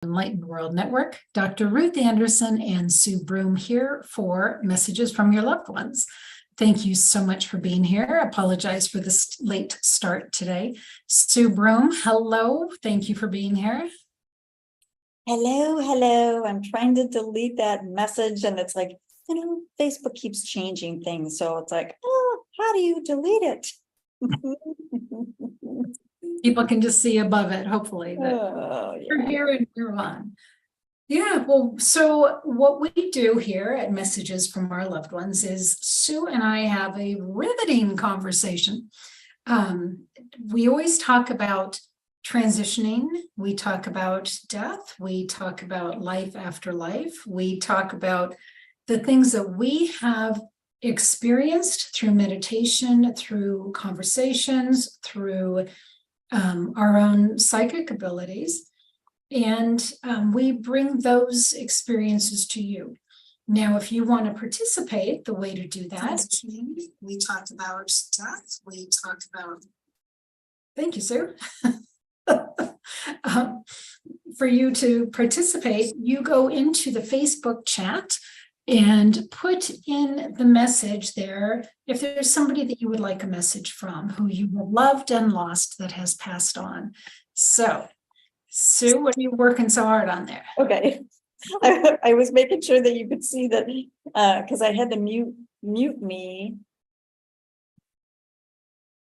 Enlightened World Network. Dr. Ruth Anderson and Sue Broome here for messages from your loved ones. Thank you so much for being here. I apologize for this late start today. Sue Broome, hello. Thank you for being here. Hello. I'm trying to delete that message and it's like, Facebook keeps changing things. So it's like, oh, how do you delete it? People can just see above it, hopefully. Oh, yeah. You're here and you're on. Yeah, well, so what we do here at Messages from Our Loved Ones is Sue and I have a riveting conversation. We always talk about transitioning. We talk about death. We talk about life after life. We talk about the things that we have experienced through meditation, through conversations, through our own psychic abilities. And we bring those experiences to you. Now, if you want to participate, the way to do that, we talked about death. We talked about, thank you, Sue. For you to participate, you go into the Facebook chat and put in the message there. If there's somebody that you would like a message from, who you have loved and lost that has passed on. So, Sue, what are you working so hard on there? Okay. I was making sure that you could see that because I had to mute me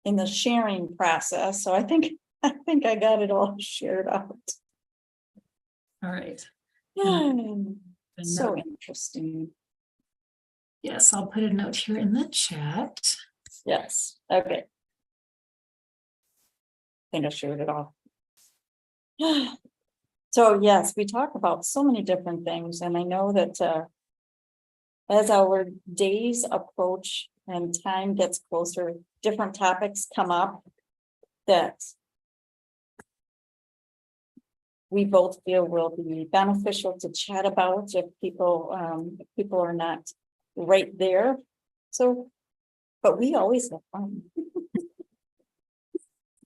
in the sharing process. So I think I got it all shared out. All right. So interesting. Yes, I'll put a note here in the chat. Yes. Okay. I think I shared it all. So yes, we talk about so many different things, and I know that as our days approach and time gets closer, different topics come up that we both feel will be beneficial to chat about if people are not right there. So, but we always have fun.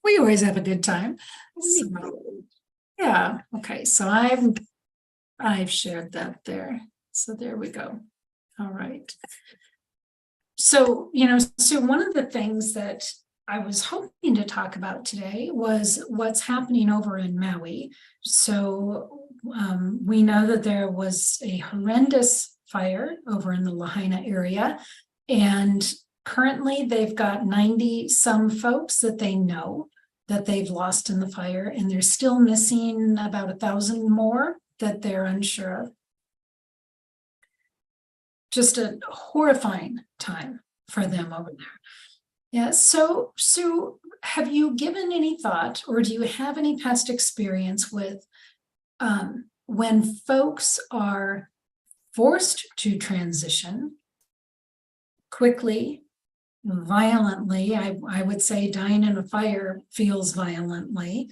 We always have a good time. So, yeah. Okay. So I've shared that there. So there we go. All right. So, so one of the things that I was hoping to talk about today was what's happening over in Maui. So we know that there was a horrendous fire over in the Lahaina area, and currently they've got 90 some folks that they know that they've lost in the fire, and they're still missing about 1,000 more that they're unsure of. Just a horrifying time for them over there. Yeah, so have you given any thought, or do you have any past experience with when folks are forced to transition quickly, violently? I would say dying in a fire feels violently.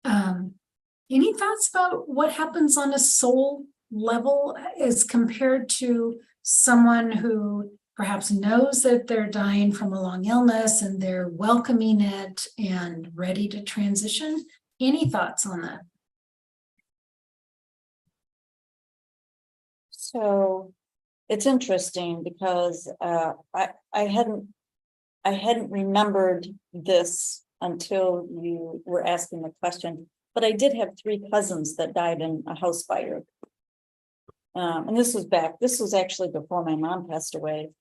Any thoughts about what happens on a soul level as compared to someone who perhaps knows that they're dying from a long illness and they're welcoming it and ready to transition? Any thoughts on that? So it's interesting because I hadn't remembered this until you were asking the question, but I did have 3 cousins that died in a house fire. And this was actually before my mom passed away.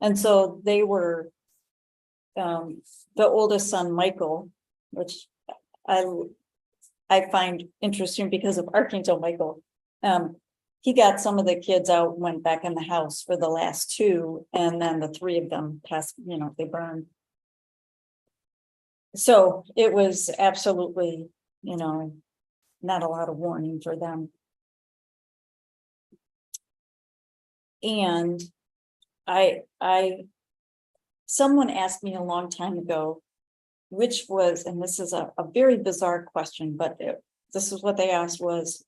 And so they were the oldest son, Michael, which I find interesting because of Archangel Michael. He got some of the kids out, went back in the house for the last 2, and then the 3 of them passed, they burned. So it was absolutely, not a lot of warning for them. And someone asked me a long time ago, which was, and this is a very bizarre question, but this is what they asked was,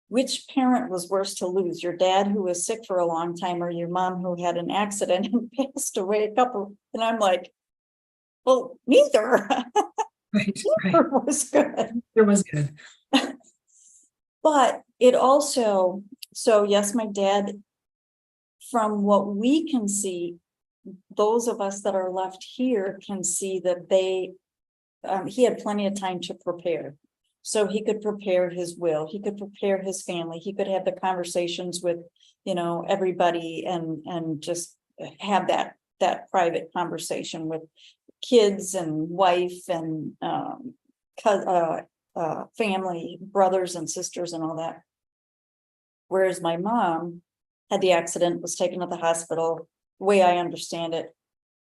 which parent was worse to lose, your dad who was sick for a long time or your mom who had an accident and passed away and I'm like, well, neither. Right. Neither was good. It was good. But it also, so yes, my dad, from what we can see, those of us that are left here can see that he had plenty of time to prepare. So he could prepare his will, he could prepare his family, he could have the conversations with, everybody and just have that private conversation with kids and wife and family, brothers and sisters and all that. Whereas my mom had the accident, was taken to the hospital, the way I understand it,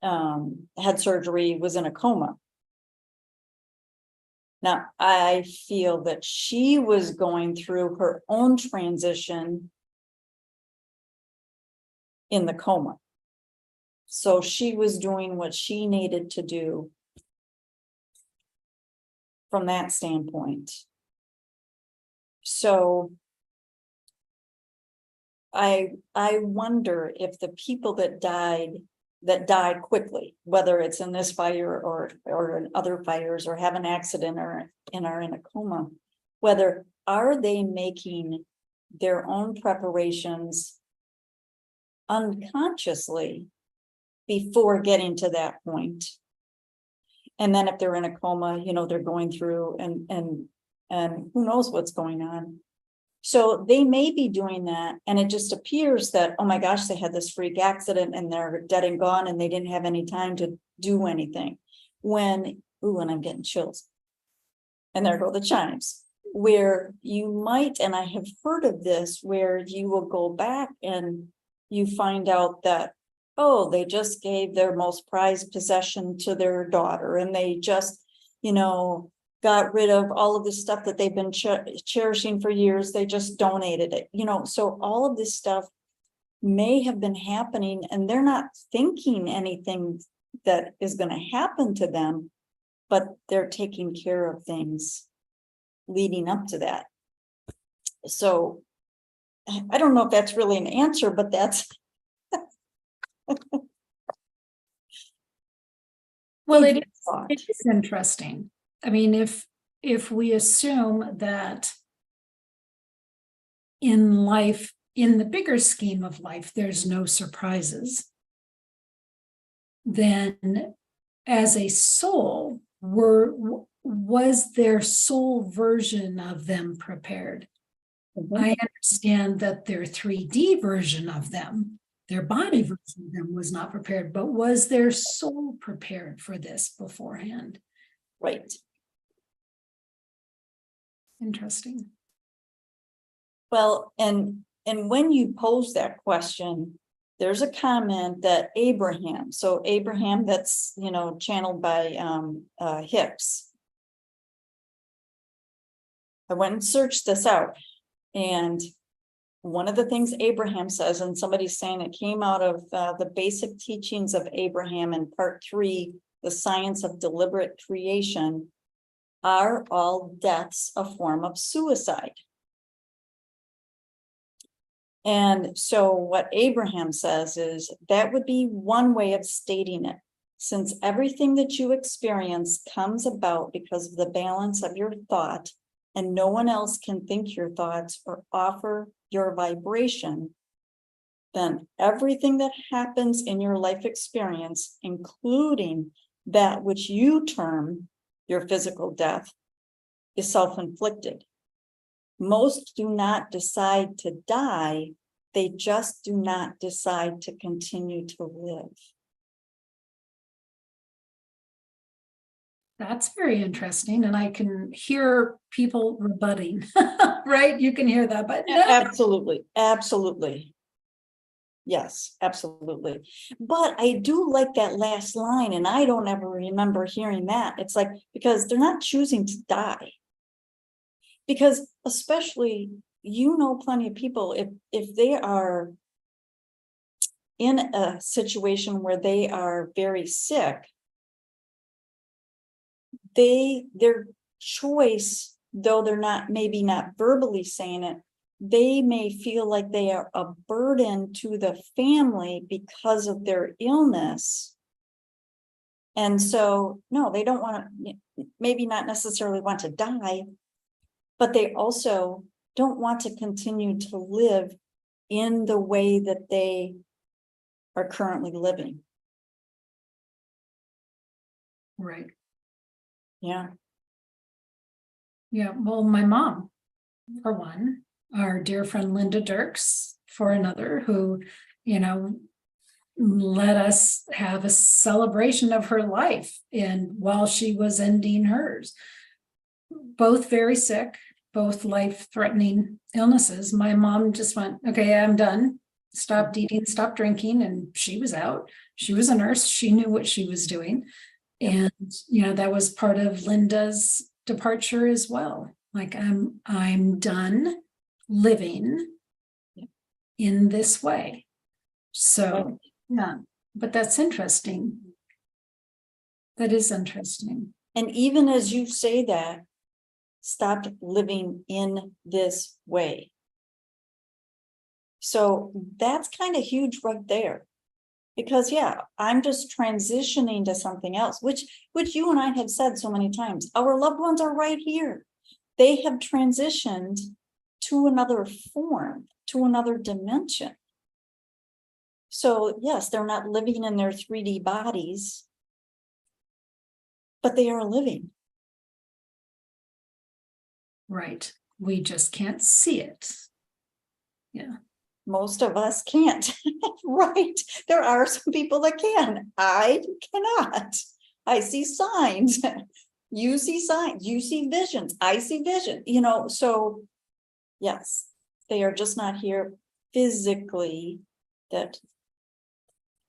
had surgery, was in a coma. Now, I feel that she was going through her own transition in the coma. So she was doing what she needed to do from that standpoint. So I wonder if the people that died quickly, whether it's in this fire or in other fires or have an accident or are in a coma, whether are they making their own preparations unconsciously before getting to that point. And then if they're in a coma, they're going through and who knows what's going on. So they may be doing that, and it just appears that, oh my gosh, they had this freak accident and they're dead and gone and they didn't have any time to do anything. And I'm getting chills. And there go the chimes. Where you might, and I have heard of this, where you will go back and you find out that, oh, they just gave their most prized possession to their daughter, and they just, got rid of all of the stuff that they've been cherishing for years. They just donated it, so all of this stuff may have been happening and they're not thinking anything that is going to happen to them, but they're taking care of things leading up to that. So I don't know if that's really an answer, but that's well, it is interesting. I mean, if we assume that in life, in the bigger scheme of life, there's no surprises, then as a soul, was their soul version of them prepared? Mm-hmm. I understand that their 3D version of them, their body version of them was not prepared, but was their soul prepared for this beforehand? Right. Interesting. Well, and when you pose that question, there's a comment that Abraham, that's, channeled by Hicks. I went and searched this out, and one of the things Abraham says, and somebody's saying it came out of the basic teachings of Abraham in part 3, the science of deliberate creation, are all deaths a form of suicide? And so what Abraham says is that would be one way of stating it. Since everything that you experience comes about because of the balance of your thought, and no one else can think your thoughts or offer your vibration, then everything that happens in your life experience, including that which you term your physical death, is self-inflicted. Most do not decide to die, they just do not decide to continue to live. That's very interesting, and I can hear people rebutting, right? You can hear that, but no. Absolutely. Yes, absolutely. But I do like that last line, and I don't ever remember hearing that. It's like, because they're not choosing to die. Because especially, plenty of people, if they are in a situation where they are very sick, their choice, though they're maybe not verbally saying it, they may feel like they are a burden to the family because of their illness. And so, no, they don't want to, maybe not necessarily want to die, but they also don't want to continue to live in the way that they are currently living. Right. Yeah. Yeah. Well, my mom, for one, our dear friend Linda Dirks, for another, who, you know, let us have a celebration of her life and while she was ending hers. Both very sick, both life-threatening illnesses. My mom just went, okay, I'm done. Stopped eating, stopped drinking, and she was out. She was a nurse. She knew what she was doing. And, you know, that was part of Linda's departure as well. Like, I'm done living in this way. So, yeah, but that's interesting. That is interesting. And even as you say that, stopped living in this way. So that's kind of huge right there. Because yeah, I'm just transitioning to something else, which you and I have said so many times. Our loved ones are right here. They have transitioned to another form, to another dimension. So yes, they're not living in their 3D bodies, but they are living. Right. We just can't see it. Yeah. Most of us can't. Right. There are some people that can. I cannot. I see signs. You see signs. You see visions. I see vision. You know, so yes, they are just not here physically that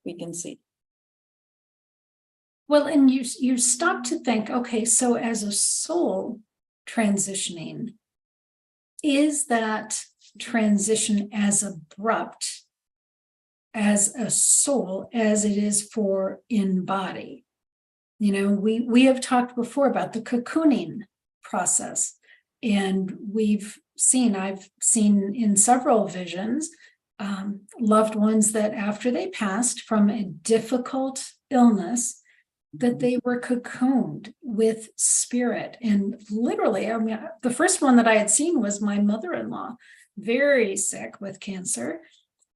we can see. Well, and you stop to think, okay, so as a soul transitioning, is that transition as abrupt as a soul as it is for in body? You know, we have talked before about the cocooning process, and I've seen in several visions loved ones that after they passed from a difficult illness, that they were cocooned with spirit. And literally, I mean, the first one that I had seen was my mother-in-law, very sick with cancer.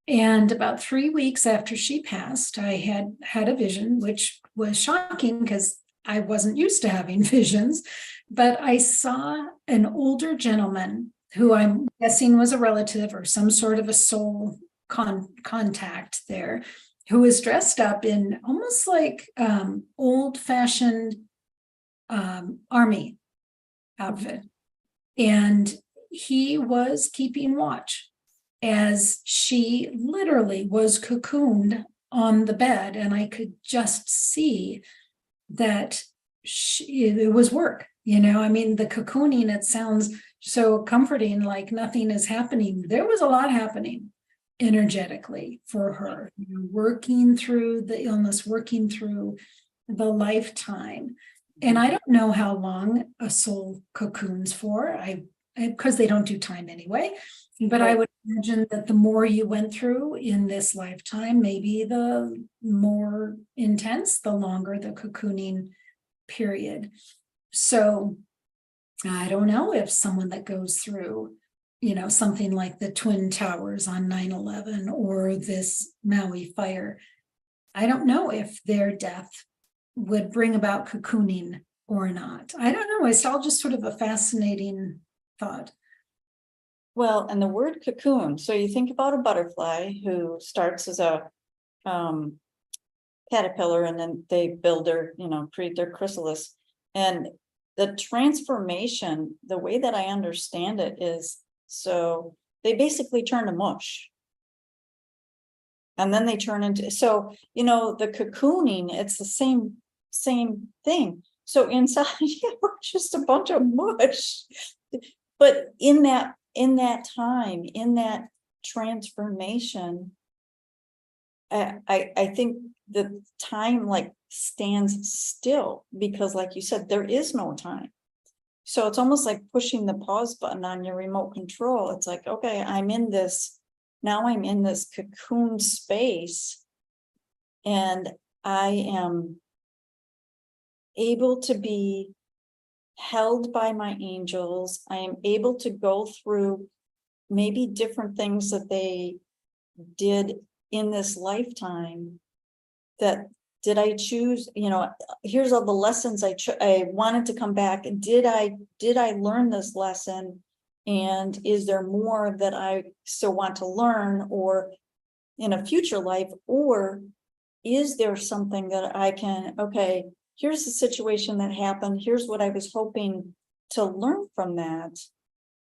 And about 3 weeks after she passed, I had a vision, which was shocking because I wasn't used to having visions. But I saw an older gentleman who I'm guessing was a relative or some sort of a soul contact there, who was dressed up in almost like old-fashioned army outfit. And he was keeping watch as she literally was cocooned on the bed. And I could just see that it was work. You know, I mean, the cocooning, it sounds so comforting, like nothing is happening. There was a lot happening energetically for her, you know, working through the illness, working through the lifetime. And I don't know how long a soul cocoons for, because they don't do time anyway. But I would imagine that the more you went through in this lifetime, maybe the more intense, the longer the cocooning period. So I don't know if someone that goes through, you know, something like the Twin Towers on 9/11 or this Maui fire, I don't know if their death would bring about cocooning or not. I don't know. It's all just sort of a fascinating thought. Well, and the word cocoon. So you think about a butterfly who starts as a caterpillar, and then they build their, you know, create their chrysalis. And the transformation, the way that I understand it is, so they basically turn to mush. And then they turn into, so, you know, the cocooning, it's the same thing. So inside, we're just a bunch of mush. But in that time, in that transformation, I think the time like stands still, because like you said, there is no time. So it's almost like pushing the pause button on your remote control. It's like, okay, I'm in this cocoon space, and I am able to be held by my angels. I am able to go through maybe different things that they did in this lifetime. That did I choose, here's all the lessons I wanted to come back, and did I learn this lesson? And is there more that I still want to learn, or in a future life? Or is there something that I can, okay, here's the situation that happened, here's what I was hoping to learn from that,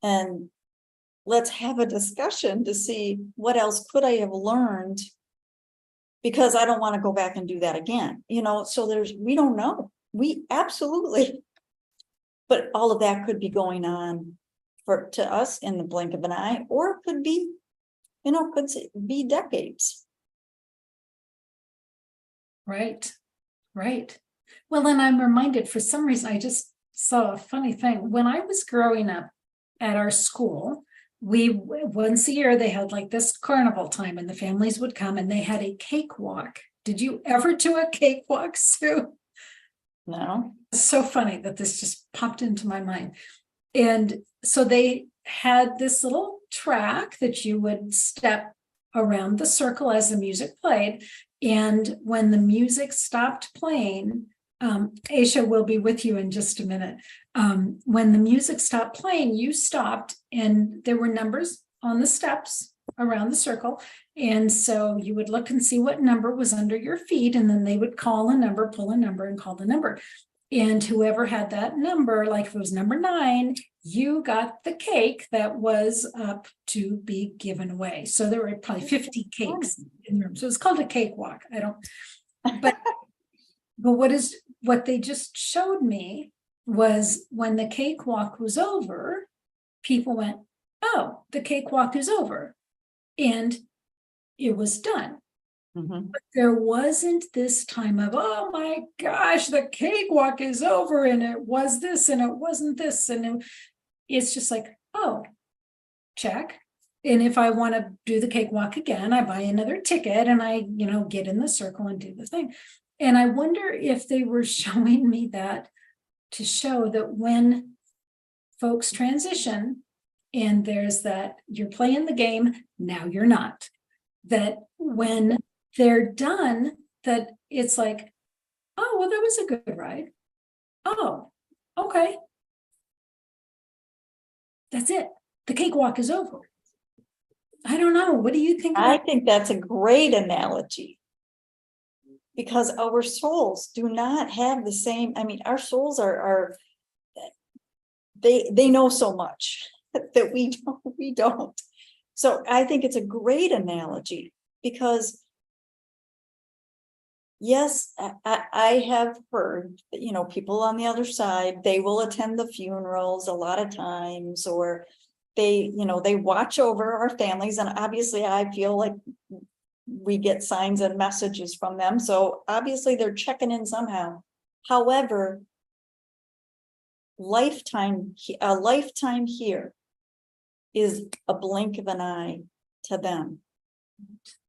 and let's have a discussion to see what else could I have learned, because I don't want to go back and do that again. So we don't know. We absolutely, but all of that could be going on to us in the blink of an eye, or it could be, could be decades. Right. Well, then I'm reminded, for some reason, I just saw a funny thing. When I was growing up at our school, once a year, they had like this carnival time, and the families would come and they had a cakewalk. Did you ever do a cakewalk, Sue? No. It's so funny that this just popped into my mind. And so they had this little track that you would step around the circle as the music played. And when the music stopped playing, Aisha will be with you in just a minute. When the music stopped playing, you stopped, and there were numbers on the steps around the circle. And so you would look and see what number was under your feet, and then they would call a number, pull a number, and call the number. And whoever had that number, like if it was number 9, you got the cake that was up to be given away. So there were probably 50 cakes in the room. So it's called a cakewalk. But what they just showed me was when the cakewalk was over, people went, oh, the cakewalk is over. And it was done. Mm-hmm. But there wasn't this time of, oh my gosh, the cakewalk is over, and it was this and it wasn't this. And it's just like, oh, check. And if I want to do the cakewalk again, I buy another ticket and I, get in the circle and do the thing. And I wonder if they were showing me that to show that when folks transition, and there's that you're playing the game, now you're not, that when they're done, that it's like, oh, well, that was a good ride. Oh, okay. That's it. The cakewalk is over. I don't know. What do you think? I think that's a great analogy, because our souls do not have the same. I mean, our souls are they know so much that we don't. So I think it's a great analogy, because yes, I have heard that, people on the other side, they will attend the funerals a lot of times, or they watch over our families. And obviously I feel like we get signs and messages from them. So obviously they're checking in somehow. However, a lifetime here is a blink of an eye to them.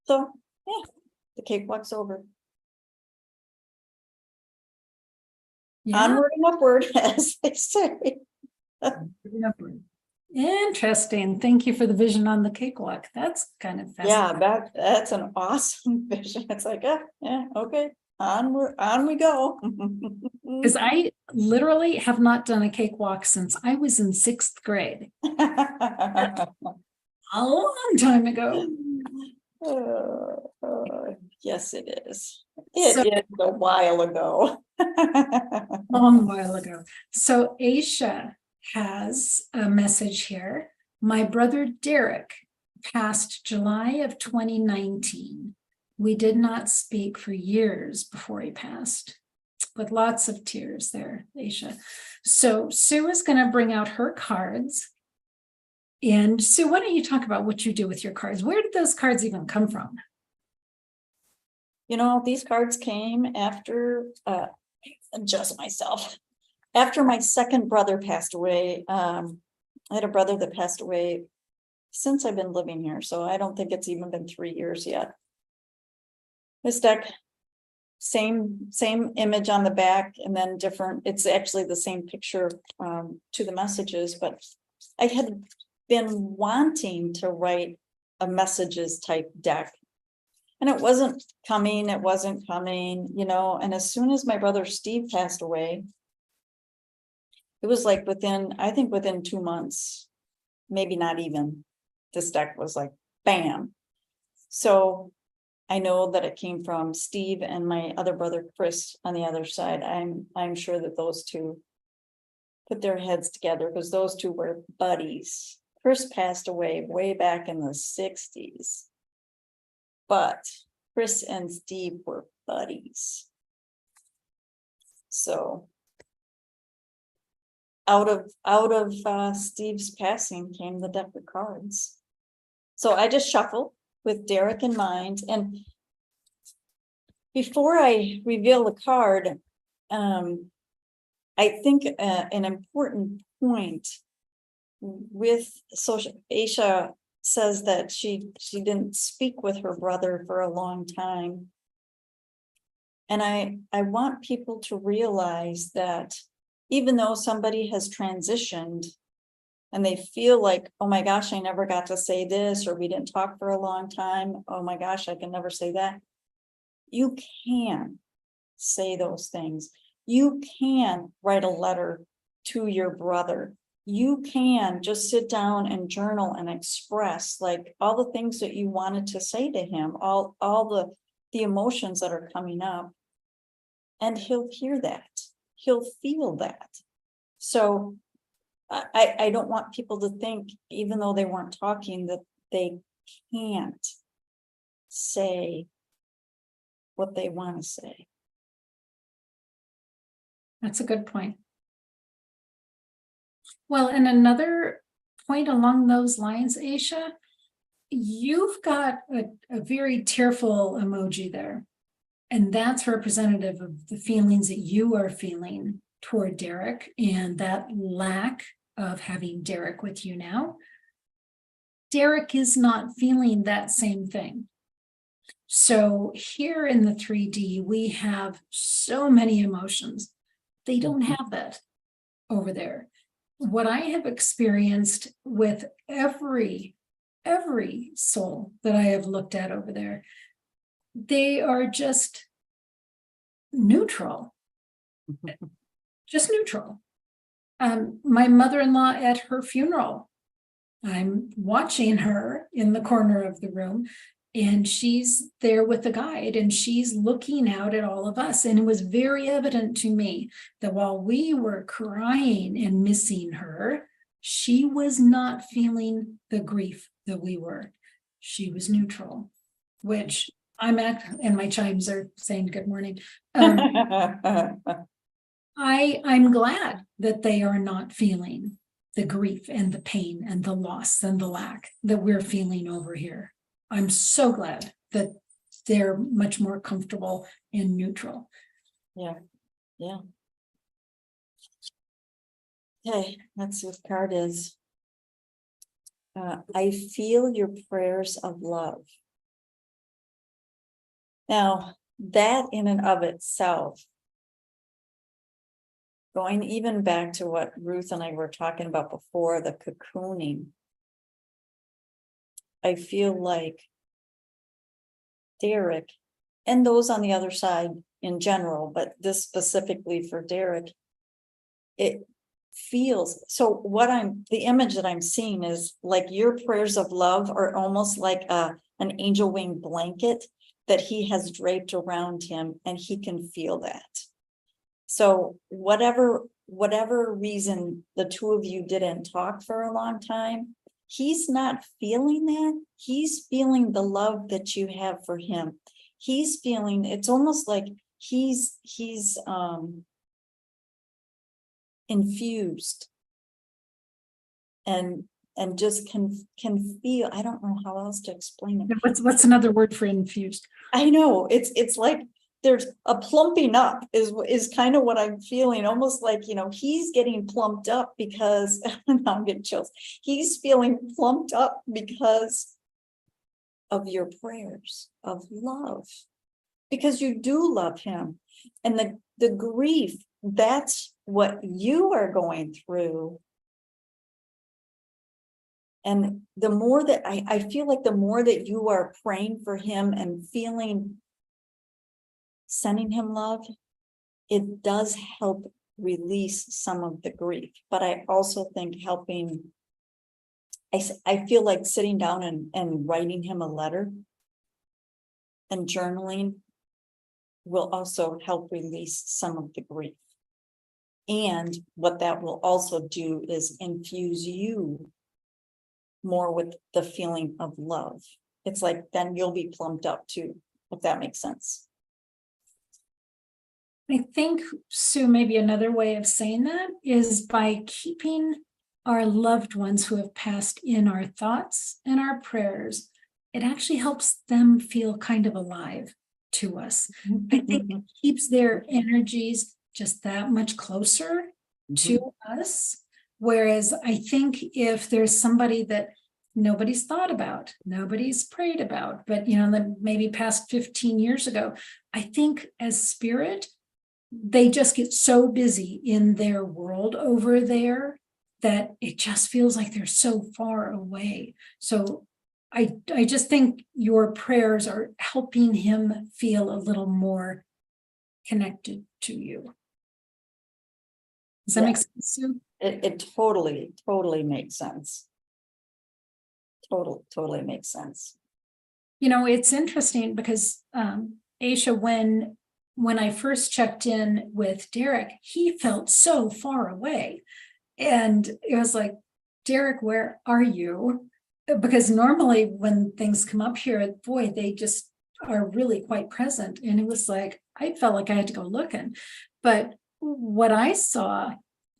So yeah, the cakewalk's over. Yeah. Onward and upward, as they say. Interesting. Thank you for the vision on the cakewalk. That's kind of fascinating. Yeah, that's an awesome vision. It's like, yeah, okay, on we go. Because I literally have not done a cakewalk since I was in 6th grade. A long time ago. Yes, it is. It is a while ago. Long while ago. So Aisha has a message here. My brother Derek passed July of 2019. We did not speak for years before he passed, with lots of tears there, Aisha. So Sue is going to bring out her cards. And Sue, why don't you talk about what you do with your cards? Where did those cards even come from? These cards came after, adjust myself. After my second brother passed away. I had a brother that passed away since I've been living here, so I don't think it's even been 3 years yet. This deck, same image on the back, and then different. It's actually the same picture to the messages, but I had been wanting to write a messages type deck. And it wasn't coming, and as soon as my brother Steve passed away, it was like within 2 months, maybe not even, this deck was like, bam. So I know that it came from Steve and my other brother, Chris, on the other side. I'm sure that those two put their heads together because those two were buddies. Chris passed away way back in the 60s. But Chris and Steve were buddies. So out of Steve's passing came the deck of cards. So I just shuffled with Derek in mind. And before I reveal the card, I think an important point with social, Aisha says that she didn't speak with her brother for a long time. And I want people to realize that even though somebody has transitioned and they feel like, oh my gosh, I never got to say this, or we didn't talk for a long time, oh my gosh, I can never say that. You can say those things. You can write a letter to your brother. You can just sit down and journal and express like all the things that you wanted to say to him, all the emotions that are coming up, and he'll hear that. He'll feel that. So I don't want people to think, even though they weren't talking, that they can't say what they want to say. That's a good point. Well, and another point along those lines, Aisha, you've got a very tearful emoji there. And that's representative of the feelings that you are feeling toward Derek and that lack of having Derek with you now. Derek is not feeling that same thing. So here in the 3D, we have so many emotions. They don't have that over there. What I have experienced with every soul that I have looked at over there, they are just neutral, just neutral. My mother-in-law at her funeral, I'm watching her in the corner of the room, and she's there with the guide, and she's looking out at all of us. And it was very evident to me that while we were crying and missing her, she was not feeling the grief that we were. She was neutral, which I'm at, and my chimes are saying good morning. I'm glad that they are not feeling the grief and the pain and the loss and the lack that we're feeling over here. I'm so glad that they're much more comfortable and neutral. Yeah. Okay, let's see what the card is. I feel your prayers of love. Now, that in and of itself, going even back to what Ruth and I were talking about before, the cocooning, I feel like Derek and those on the other side in general, but this specifically for Derek, it feels so. The image that I'm seeing is like your prayers of love are almost like an angel wing blanket that he has draped around him, and he can feel that. So whatever reason the two of you didn't talk for a long time, he's not feeling that. He's feeling the love that you have for him. He's feeling, it's almost like he's infused and just can feel. I don't know how else to explain it. What's another word for infused? I know it's like there's a plumping up is kind of what I'm feeling, almost like, he's getting plumped up because now I'm getting chills. He's feeling plumped up because of your prayers of love, because you do love him. And the grief, that's what you are going through. And the more that I feel like the more that you are praying for him and sending him love, it does help release some of the grief. But I also think I feel like sitting down and writing him a letter and journaling will also help release some of the grief. And what that will also do is infuse you more with the feeling of love. It's like then you'll be plumped up too, if that makes sense. I think, Sue, maybe another way of saying that is by keeping our loved ones who have passed in our thoughts and our prayers. It actually helps them feel kind of alive to us. I think it keeps their energies just that much closer to us. Whereas I think if there's somebody that nobody's thought about, nobody's prayed about, but that maybe past 15 years ago, I think as spirit, they just get so busy in their world over there that it just feels like they're so far away. So I just think your prayers are helping him feel a little more connected to you. Does that make sense, Sue? It totally makes sense. Totally makes sense. It's interesting because Aisha, when I first checked in with Derek, he felt so far away. And it was like, Derek, where are you? Because normally when things come up here, boy, they just are really quite present. And it was like, I felt like I had to go looking. But what I saw,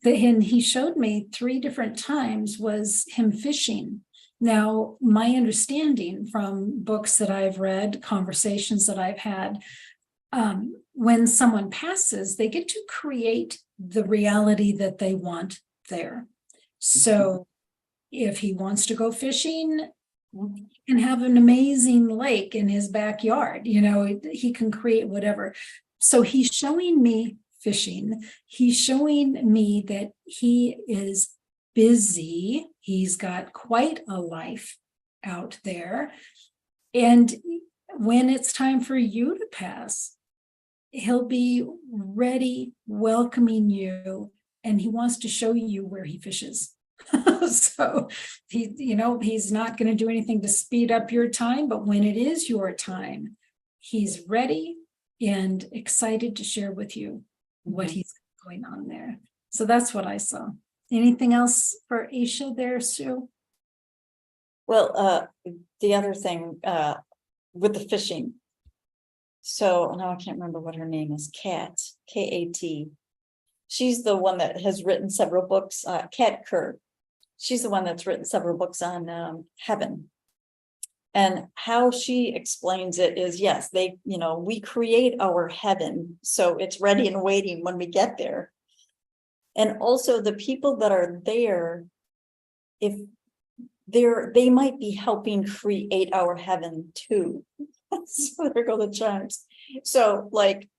and he showed me 3 different times, was him fishing. Now, my understanding from books that I've read, conversations that I've had, when someone passes, they get to create the reality that they want there. So if he wants to go fishing, he can have an amazing lake in his backyard. He can create whatever. So he's showing me fishing. He's showing me that he is busy. He's got quite a life out there. And when it's time for you to pass, he'll be ready, welcoming you, and he wants to show you where he fishes. So he's not going to do anything to speed up your time, but when it is your time, he's ready and excited to share with you what he's going on there. So that's what I saw. Anything else for Aisha there, Sue? Well, the other thing with the fishing. So now I can't remember what her name is. Kat, K-A-T. She's the one that has written several books. Kat Kerr. She's the one that's written several books on heaven. And how she explains it is, yes, we create our heaven, so it's ready and waiting when we get there. And also the people that are there, if they might be helping create our heaven too. So there go the chimes. So like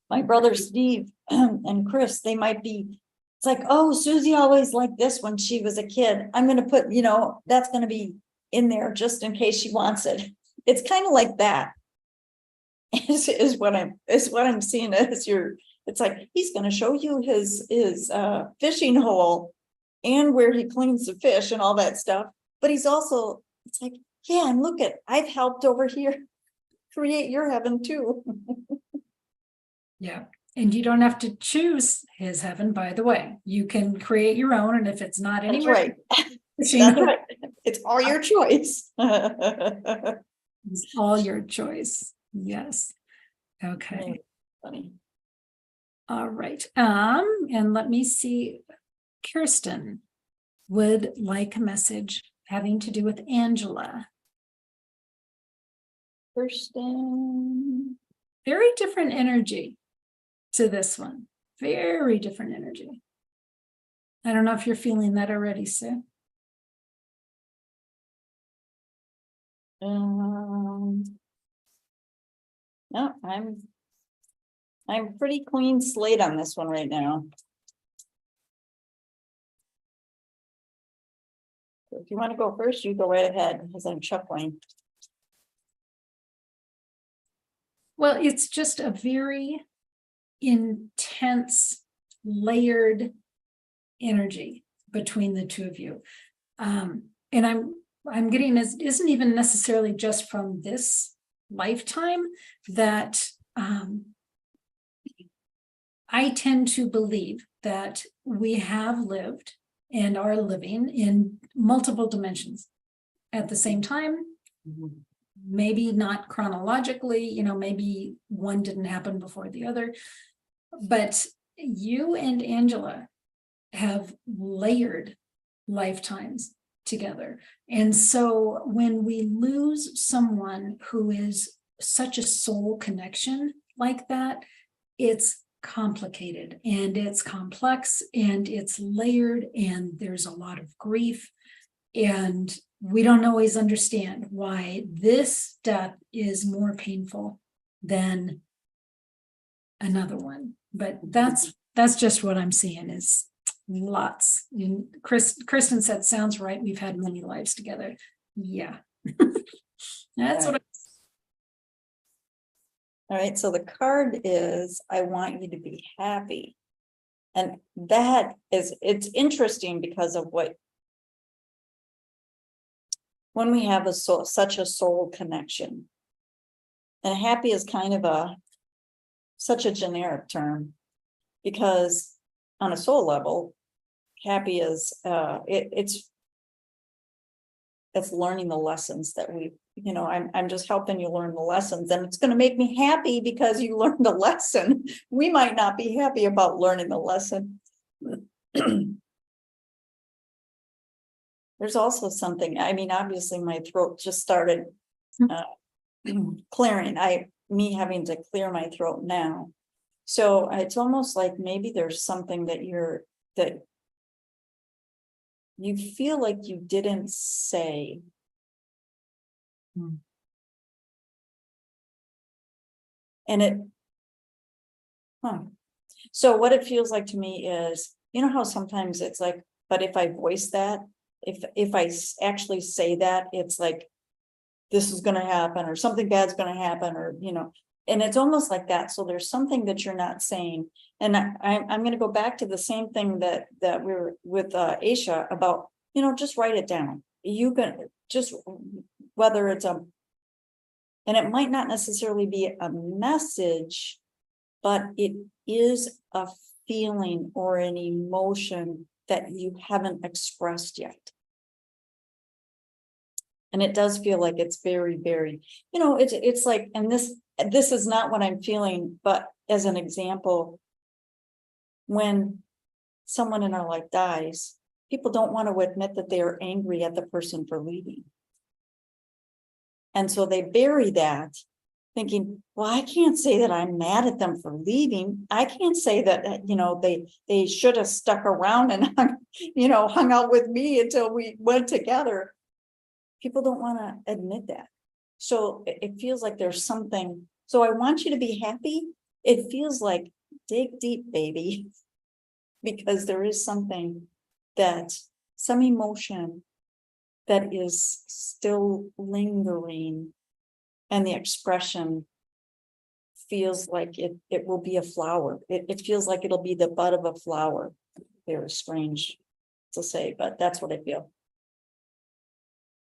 my brother Steve and Chris, they might be, it's like, oh, Susie always liked this when she was a kid. I'm going to put, that's going to be in there just in case she wants it. It's kind of like that. Is what I'm seeing as it's like he's going to show you his fishing hole and where he cleans the fish and all that stuff. But he's also, it's like, yeah, and look I've helped over here create your heaven too. Yeah. And you don't have to choose his heaven, by the way. You can create your own, and if it's not anywhere, that's right. That's right. It's all your choice. It's all your choice. Yes. Okay. Funny. All right. And let me see. Kirsten would like a message having to do with Angela. Kirsten. Very different energy to this one. Very different energy. I don't know if you're feeling that already, Sue. No, I'm pretty clean slate on this one right now. If you want to go first, you go right ahead, as I'm chuckling. Well, it's just a very intense, layered energy between the two of you. And I'm getting this isn't even necessarily just from this lifetime that I tend to believe that we have lived and are living in multiple dimensions at the same time. Maybe not chronologically, maybe one didn't happen before the other, but you and Angela have layered lifetimes together. And so when we lose someone who is such a soul connection like that, it's complicated and it's complex and it's layered and there's a lot of grief. And we don't always understand why this death is more painful than another one. But that's just what I'm seeing is lots. And Kristen said, sounds right. We've had many lives together. Yeah. That's what All right, so the card is, I want you to be happy. And that is, it's interesting because of when we have such a soul connection. And happy is kind of such a generic term, because on a soul level, happy is, it's learning the lessons that I'm just helping you learn the lessons, and it's going to make me happy because you learned a lesson. We might not be happy about learning the lesson. There's also something, obviously my throat just started clearing. Me having to clear my throat now. So it's almost like maybe there's something that you feel like you didn't say. And so what it feels like to me is, how sometimes it's like, but if I voice that, if I actually say that, it's like, this is going to happen, or something bad's going to happen, or, and it's almost like that. So there's something that you're not saying. And I'm going to go back to the same thing that we were with Aisha about, just write it down. You can just, whether it's and it might not necessarily be a message, but it is a feeling or an emotion that you haven't expressed yet. And it does feel like it's very, very, it's like, and this is not what I'm feeling, but as an example, when someone in our life dies, people don't want to admit that they are angry at the person for leaving. And so they bury that, thinking, well, I can't say that I'm mad at them for leaving. I can't say that, they should have stuck around and, hung out with me until we went together. People don't want to admit that. So it feels like there's something. So I want you to be happy. It feels like dig deep, baby, because there is something some emotion that is still lingering, and the expression feels like it will be a flower. It feels like it'll be the bud of a flower. Very strange to say, but that's what I feel.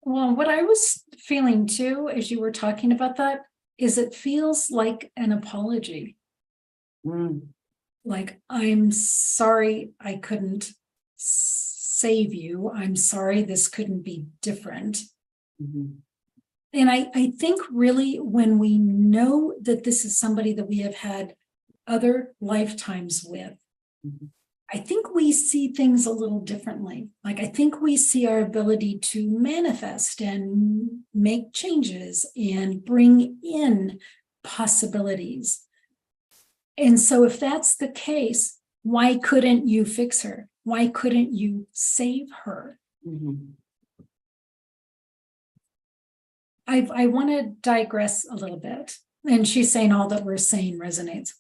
Well, what I was feeling too, as you were talking about that, is it feels like an apology. Like, I'm sorry I couldn't save you. I'm sorry this couldn't be different. And I think really when we know that this is somebody that we have had other lifetimes with, I think we see things a little differently. Like, I think we see our ability to manifest and make changes and bring in possibilities. And so if that's the case, why couldn't you fix her? Why couldn't you save her? I want to digress a little bit. And she's saying all that we're saying resonates.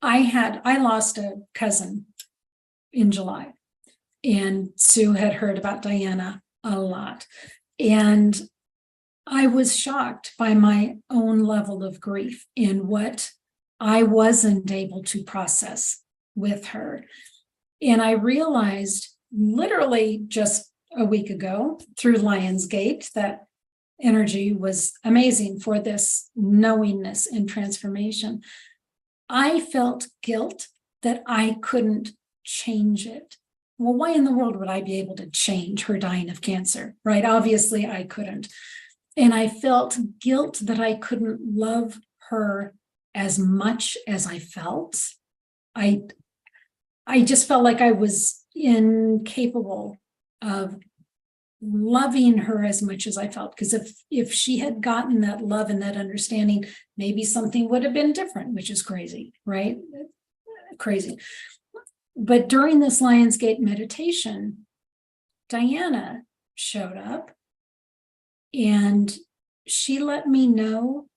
I lost a cousin in July, and Sue had heard about Diana a lot. And I was shocked by my own level of grief in what I wasn't able to process with her. And I realized literally just a week ago through Lionsgate that energy was amazing for this knowingness and transformation. I felt guilt that I couldn't change it. Well, why in the world would I be able to change her dying of cancer, right? Obviously, I couldn't. And I felt guilt that I couldn't love her as much as I felt. I just felt like I was incapable of loving her as much as I felt. Because if she had gotten that love and that understanding, maybe something would have been different, which is crazy, right? Crazy. But during this Lionsgate meditation, Diana showed up and she let me know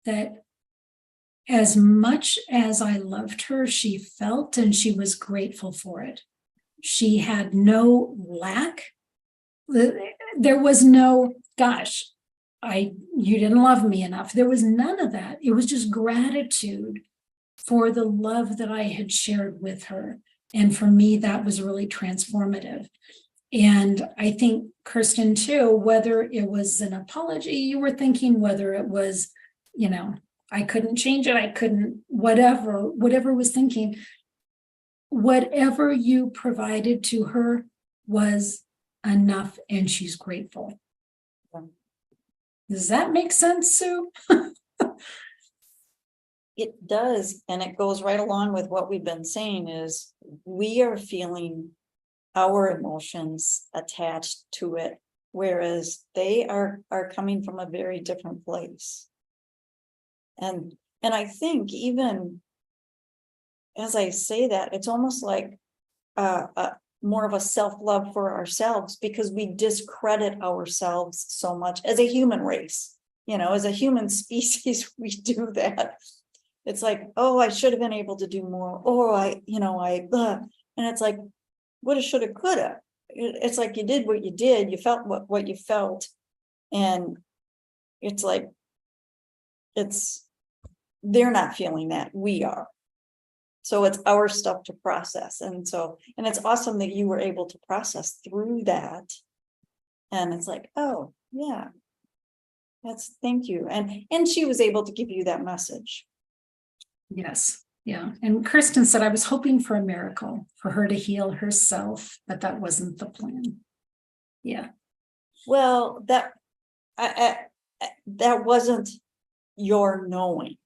that as much as I loved her, she felt and she was grateful for it. She had no lack. There was no, gosh, you didn't love me enough. There was none of that. It was just gratitude for the love that I had shared with her. And for me, that was really transformative. And I think, Kirsten, too, whether it was an apology you were thinking, whether it was, I couldn't change it, I couldn't, whatever was thinking, whatever you provided to her was enough, and she's grateful. Does that make sense, Sue? It does, and it goes right along with what we've been saying is we are feeling our emotions attached to it, whereas they are coming from a very different place. And I think even as I say that, it's almost like more of a self-love for ourselves, because we discredit ourselves so much as a human race, as a human species, we do that. It's like, oh, I should have been able to do more. Or and it's like, woulda, shoulda, coulda. It's like you did what you did. You felt what you felt. And it's like, they're not feeling that. We are. So it's our stuff to process. And it's awesome that you were able to process through that. And it's like, oh, yeah, thank you. And she was able to give you that message. Yes. Yeah. And Kirsten said, I was hoping for a miracle for her to heal herself, but that wasn't the plan. Yeah. Well, that wasn't your knowing.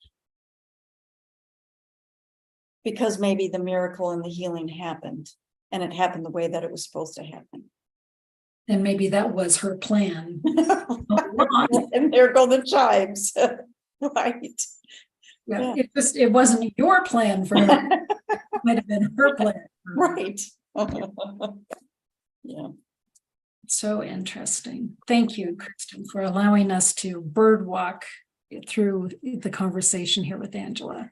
Because maybe the miracle and the healing happened, and it happened the way that it was supposed to happen. And maybe that was her plan. And there go the chimes. Right. Yeah. It wasn't your plan for her. It might have been her plan. Right. Yeah. So interesting. Thank you, Kristen, for allowing us to bird walk through the conversation here with Angela.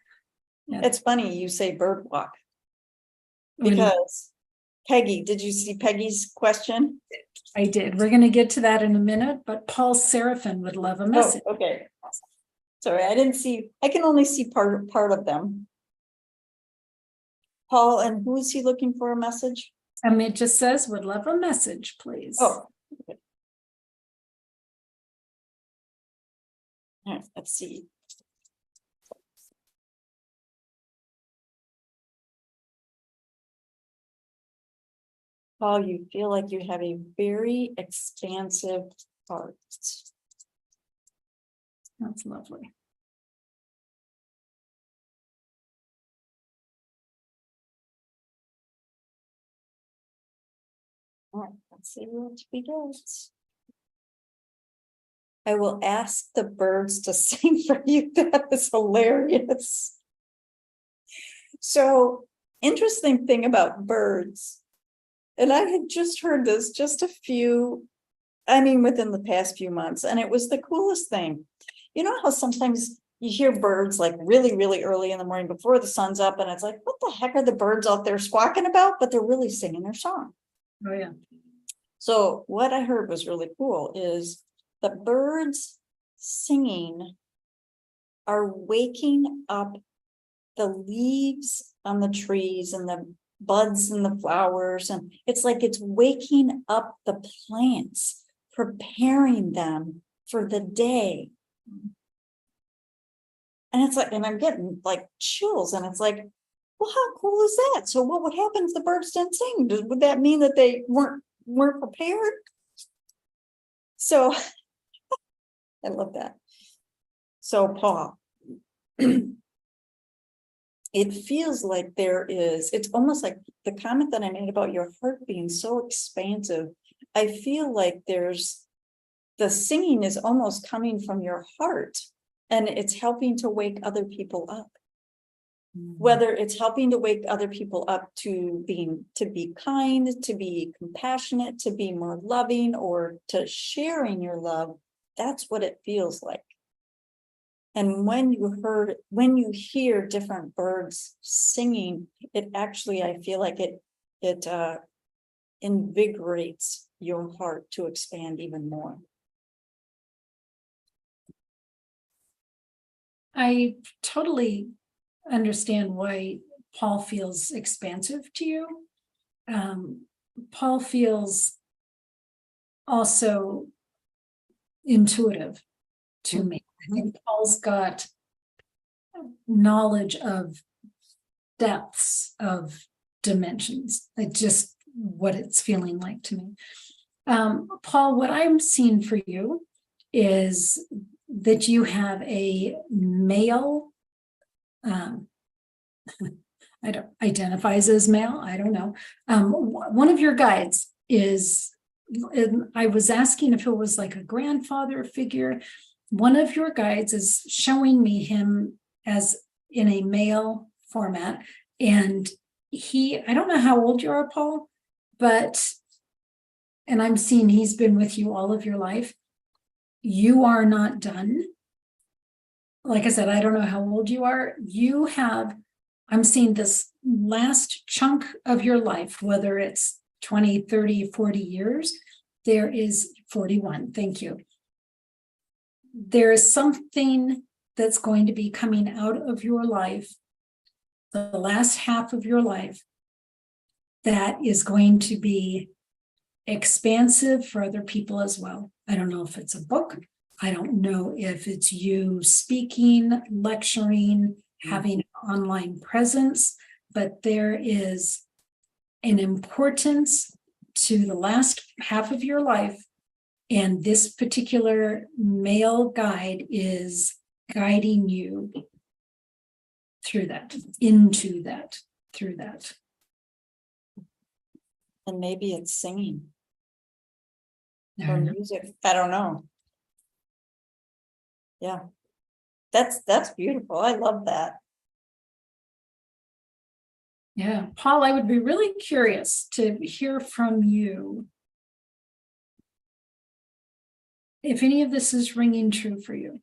Yeah. It's funny you say bird walk, because Peggy, did you see Peggy's question? I did. We're going to get to that in a minute, but Paul Seraphin would love a message. Oh, okay. Sorry, I can only see part of them. Paul, and who is he looking for a message? It just says, would love a message, please. Oh, okay. All right, let's see. Paul, you feel like you have a very expansive heart. That's lovely. All right, let's see what we get. I will ask the birds to sing for you. That is hilarious. So, interesting thing about birds, and I had just heard this within the past few months, and it was the coolest thing. You know how sometimes you hear birds like really, really early in the morning before the sun's up, and it's like, what the heck are the birds out there squawking about? But they're really singing their song. Oh, yeah. So what I heard was really cool is the birds singing are waking up the leaves on the trees and the buds and the flowers. And it's like it's waking up the plants, preparing them for the day. And it's like, and I'm getting like chills, and it's like, well, how cool is that? So what would happen if the birds didn't sing? Would that mean that they weren't prepared? So I love that. So Paul, it feels like it's almost like the comment that I made about your heart being so expansive. I feel like the singing is almost coming from your heart, and it's helping to wake other people up. Whether it's helping to wake other people up to be kind, to be compassionate, to be more loving, or to sharing your love, that's what it feels like. And when you hear different birds singing, it actually, I feel like it invigorates your heart to expand even more. I totally understand why Paul feels expansive to you. Paul feels also intuitive to me. I think Paul's got knowledge of depths of dimensions, like just what it's feeling like to me. Paul, what I'm seeing for you is that you have a male, I don't identifies as male, I don't know. One of your guides is, I was asking if it was like a grandfather figure. One of your guides is showing me him as in a male format. And I don't know how old you are, Paul, and I'm seeing he's been with you all of your life. You are not done. Like I said, I don't know how old you are. I'm seeing this last chunk of your life, whether it's 20, 30, 40 years, there is 41. Thank you. There is something that's going to be coming out of your life, the last half of your life, that is going to be expansive for other people as well. I don't know if it's a book. I don't know if it's you speaking, lecturing, having an online presence, but there is an importance to the last half of your life. And this particular male guide is guiding you through that, into that, through that. And maybe it's singing or music. I don't know. Yeah. That's beautiful. I love that. Yeah, Paul, I would be really curious to hear from you if any of this is ringing true for you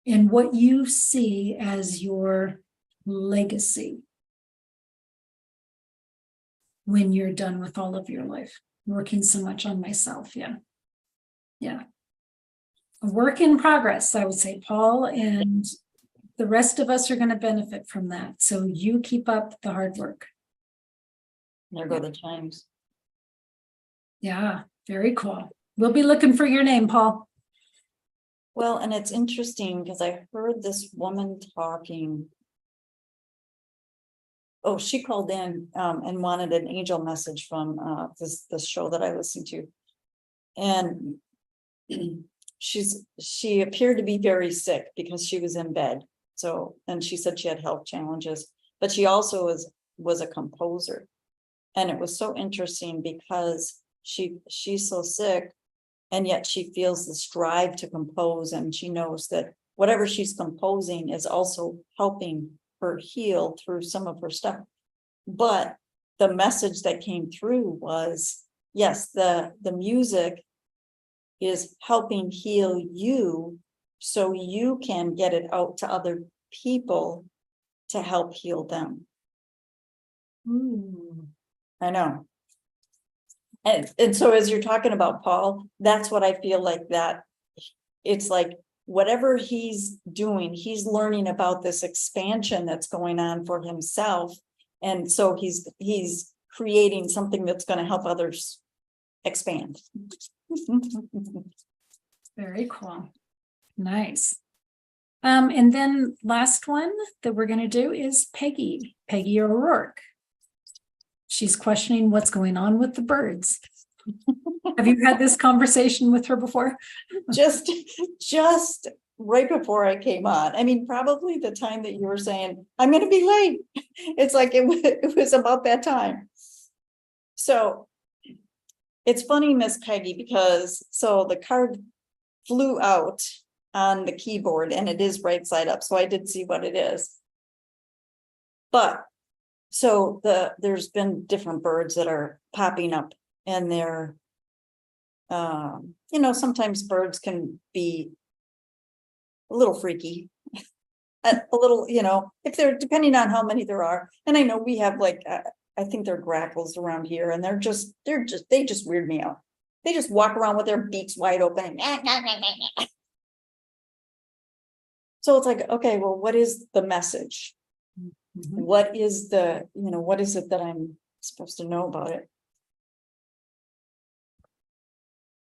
and what you see as your legacy when you're done with all of your life. Working so much on myself. Yeah. A work in progress, I would say, Paul, and the rest of us are going to benefit from that. So you keep up the hard work. There go the chimes. Yeah, very cool. We'll be looking for your name, Paul. Well, and it's interesting because I heard this woman talking. Oh, she called in and wanted an angel message from this show that I listened to. And she appeared to be very sick because she was in bed. So, and she said she had health challenges, but she also was a composer. And it was so interesting because she's so sick, and yet she feels this drive to compose, and she knows that whatever she's composing is also helping her heal through some of her stuff. But the message that came through was, yes, the music is helping heal you so you can get it out to other people to help heal them. I know. And so as you're talking about Paul, that's what I feel like, that it's like whatever he's doing, he's learning about this expansion that's going on for himself. And so he's creating something that's going to help others expand. Very cool. Nice. And then last one that we're going to do is Peggy O'Rourke. She's questioning what's going on with the birds. Have you had this conversation with her before? just right before I came on. I mean, probably the time that you were saying, I'm going to be late. It's like it was about that time. So it's funny, Miss Peggy, because so the card flew out on the keyboard and it is right side up. So I did see what it is. But so there's been different birds that are popping up, and they're, sometimes birds can be a little freaky, a little, if they're, depending on how many there are. And I know we have like, I think they're grackles around here, and they just weird me out. They just walk around with their beaks wide open. So it's like, okay, well, what is the message? Mm-hmm. What is what is it that I'm supposed to know about it?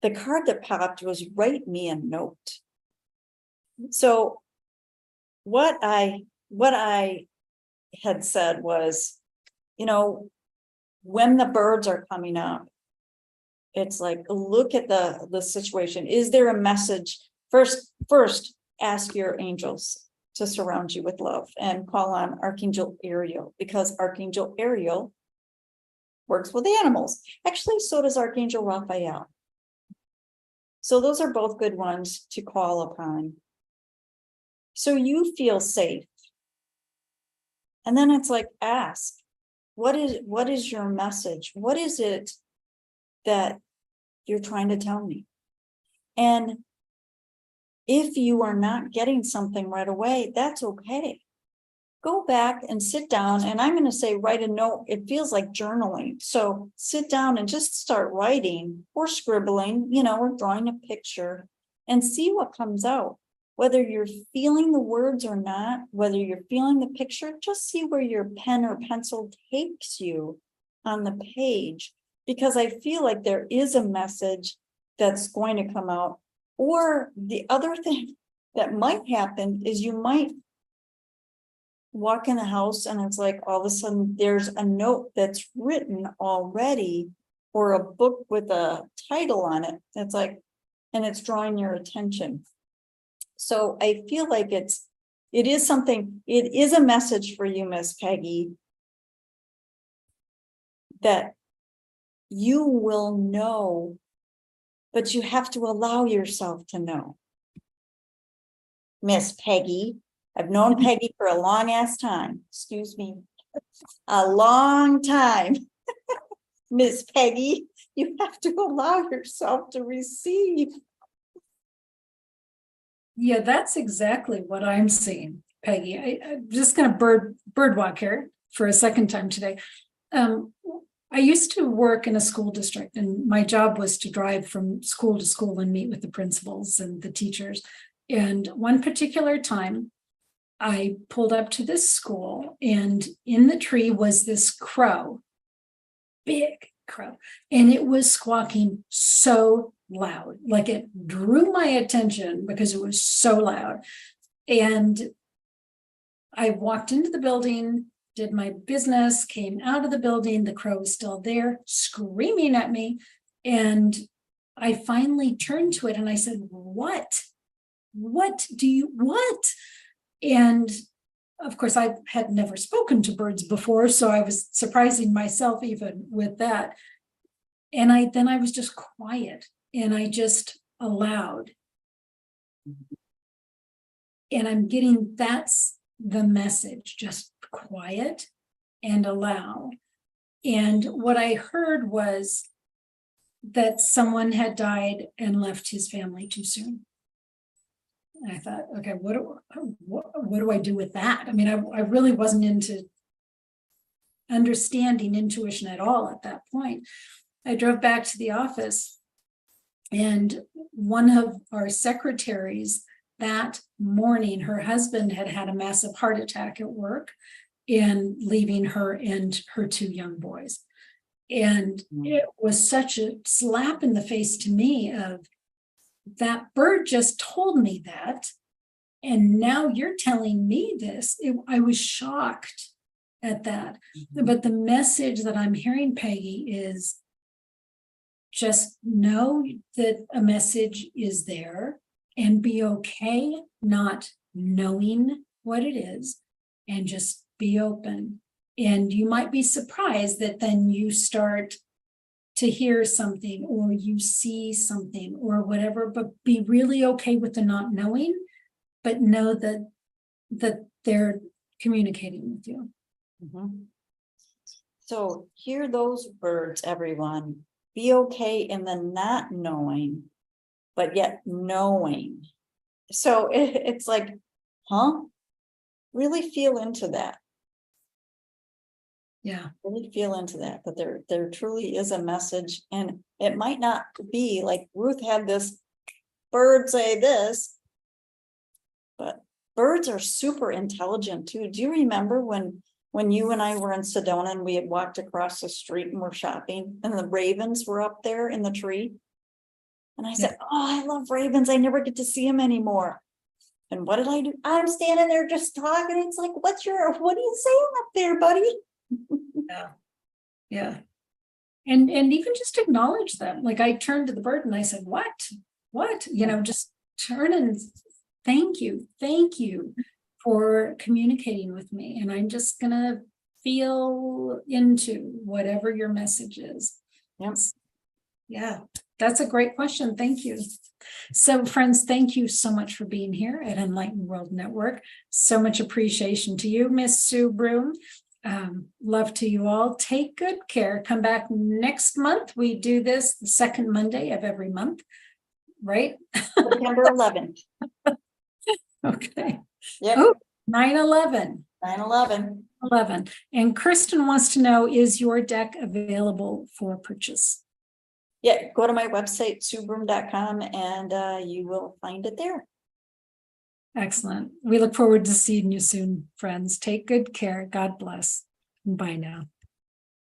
The card that popped was write me a note. So what I had said was, when the birds are coming up, it's like, look at the situation. Is there a message? First, ask your angels to surround you with love, and call on Archangel Ariel, because Archangel Ariel works with animals. Actually, so does Archangel Raphael. So those are both good ones to call upon, so you feel safe. And then it's like, ask, what is your message? What is it that you're trying to tell me? And if you are not getting something right away, that's okay. Go back and sit down, and I'm going to say, write a note. It feels like journaling. So sit down and just start writing or scribbling, or drawing a picture, and see what comes out. Whether you're feeling the words or not, whether you're feeling the picture, just see where your pen or pencil takes you on the page, because I feel like there is a message that's going to come out. Or the other thing that might happen is you might walk in the house and it's like all of a sudden there's a note that's written already, or a book with a title on it. It's like, and it's drawing your attention. So I feel like it is a message for you, Miss Peggy, that you will know, but you have to allow yourself to know. Miss Peggy, I've known Peggy for a long ass time. Excuse me. A long time. Miss Peggy, you have to allow yourself to receive. Yeah, that's exactly what I'm seeing, Peggy. I'm just going to birdwalk here for a second time today. I used to work in a school district, and my job was to drive from school to school and meet with the principals and the teachers. And one particular time, I pulled up to this school, and in the tree was this crow, big crow, and it was squawking so loud, like it drew my attention because it was so loud. And I walked into the building, did my business, came out of the building, the crow was still there, screaming at me. And I finally turned to it and I said, what? And of course, I had never spoken to birds before, so I was surprising myself even with that. And then I was just quiet, and I just allowed. And I'm getting, that's the message, just quiet and allow. And what I heard was that someone had died and left his family too soon. And I thought, okay, what do I do with that? I mean, I really wasn't into understanding intuition at all at that point. I drove back to the office, and one of our secretaries that morning, her husband had had a massive heart attack at work and leaving her and her 2 young boys. And it was such a slap in the face to me of, that bird just told me that, and now you're telling me this. I was shocked at that. But the message that I'm hearing, Peggy, is just know that a message is there and be okay not knowing what it is, and just be open. And you might be surprised that then you start to hear something or you see something or whatever, but be really okay with the not knowing, but know that they're communicating with you. So hear those birds, everyone. Be okay in the not knowing, but yet knowing. So it's like, huh? Really feel into that. Yeah. Really feel into that, but there truly is a message, and it might not be like Ruth had this bird say this, but birds are super intelligent too. Do you remember when you and I were in Sedona and we had walked across the street and we're shopping and the ravens were up there in the tree? And I said, oh, I love ravens. I never get to see them anymore. And what did I do? I'm standing there just talking. It's like, what are you saying up there, buddy? Yeah. And even just acknowledge them. Like, I turned to the bird and I said, what, just turn and thank you for communicating with me. And I'm just gonna feel into whatever your message is. Yes. Yeah, that's a great question. Thank you. So friends, thank you so much for being here at Enlightened World Network. So much appreciation to you, Miss Sue Broome. Love to you all. Take good care. Come back next month. We do this the second Monday of every month, right? September 11th. Okay. Yep. Oh, 9/11. 9/11. 11. And Kristen wants to know, is your deck available for purchase? Yeah, go to my website, SueBroome.com, and you will find it there. Excellent. We look forward to seeing you soon, friends. Take good care. God bless. Bye now.